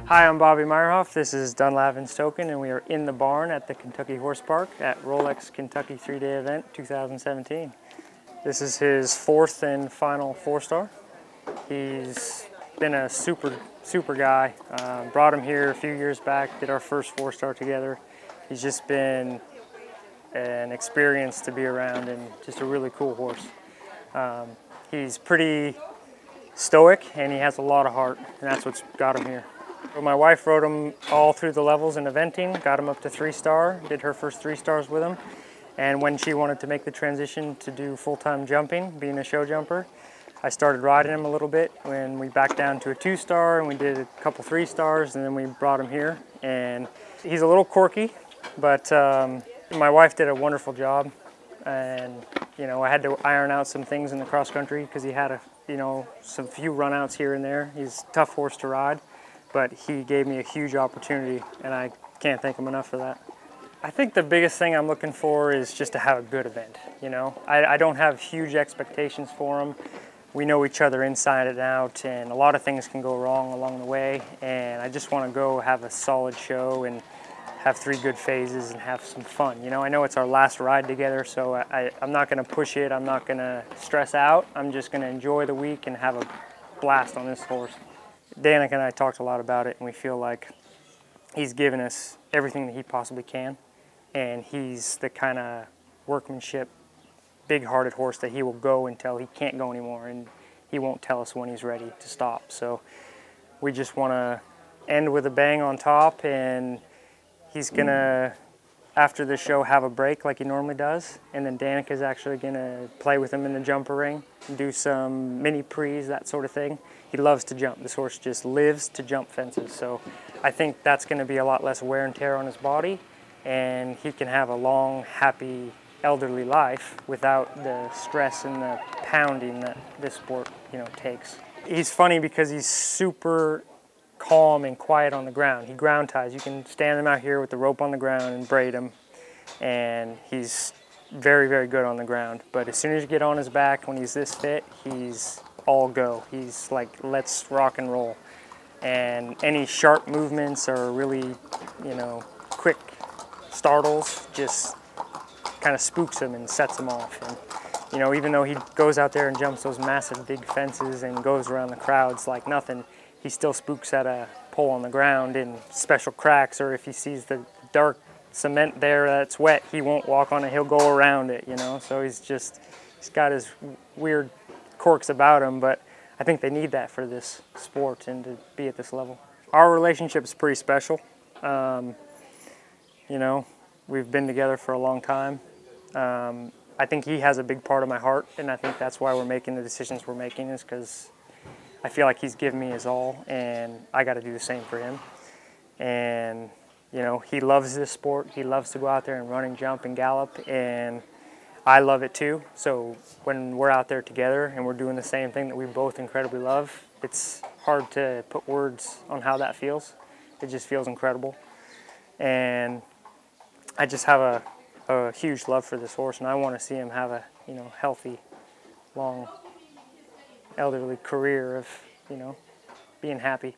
Hi, I'm Bobby Meyerhoff. This is Dunlavin's token, and we are in the barn at the Kentucky Horse Park at Rolex Kentucky Three-Day Event 2017. This is his fourth and final 4-star. He's been a super guy. Brought him here a few years back, did our first 4-star together. He's just been an experience to be around and just a really cool horse. He's pretty stoic and he has a lot of heart, and that's what's got him here. So my wife rode him all through the levels in eventing, got him up to 3-star, did her first 3-stars with him. And when she wanted to make the transition to do full-time jumping, being a show jumper, I started riding him a little bit when we backed down to a 2-star, and we did a couple 3-stars, and then we brought him here. And he's a little quirky, but my wife did a wonderful job. And you know, I had to iron out some things in the cross country because he had some few runouts here and there. He's a tough horse to ride, but he gave me a huge opportunity, and I can't thank him enough for that. I think the biggest thing I'm looking for is just to have a good event. You know, I don't have huge expectations for him. We know each other inside and out, and a lot of things can go wrong along the way, and I just want to go have a solid show and have 3 good phases and have some fun. You know, I know it's our last ride together, so I'm not going to push it. I'm not going to stress out. I'm just going to enjoy the week and have a blast on this horse. Danica and I talked a lot about it, and we feel like he's given us everything that he possibly can, and he's the kind of workmanship, big-hearted horse that he will go until he can't go anymore, and he won't tell us when he's ready to stop. So we just want to end with a bang on top, and he's gonna, after the show, have a break like he normally does, and then Danica's actually gonna play with him in the jumper ring, do some mini prees, that sort of thing. He loves to jump. This horse just lives to jump fences, so I think that's gonna be a lot less wear and tear on his body, and he can have a long, happy, elderly life without the stress and the pounding that this sport, takes. He's funny because he's super calm and quiet on the ground. He ground ties. You can stand him out here with the rope on the ground and braid him, and he's very good on the ground. But as soon as you get on his back, when he's this fit, he's all go. He's like, let's rock and roll. And any sharp movements or really, quick startles just kind of spooks him and sets him off. And, even though he goes out there and jumps those massive big fences and goes around the crowds like nothing, he still spooks at a pole on the ground in special cracks, or if he sees the dark cement there that's wet, he won't walk on it, he'll go around it, So he's got his weird quirks about him, but I think they need that for this sport and to be at this level. Our relationship is pretty special. We've been together for a long time. I think he has a big part of my heart, and I think that's why we're making the decisions we're making, is because I feel like he's given me his all, and I got to do the same for him. And, he loves this sport. He loves to go out there and run and jump and gallop, and I love it too. So when we're out there together and we're doing the same thing that we both incredibly love, it's hard to put words on how that feels. It just feels incredible. And I just have a huge love for this horse, and I want to see him have a, healthy, long, elderly career of, being happy.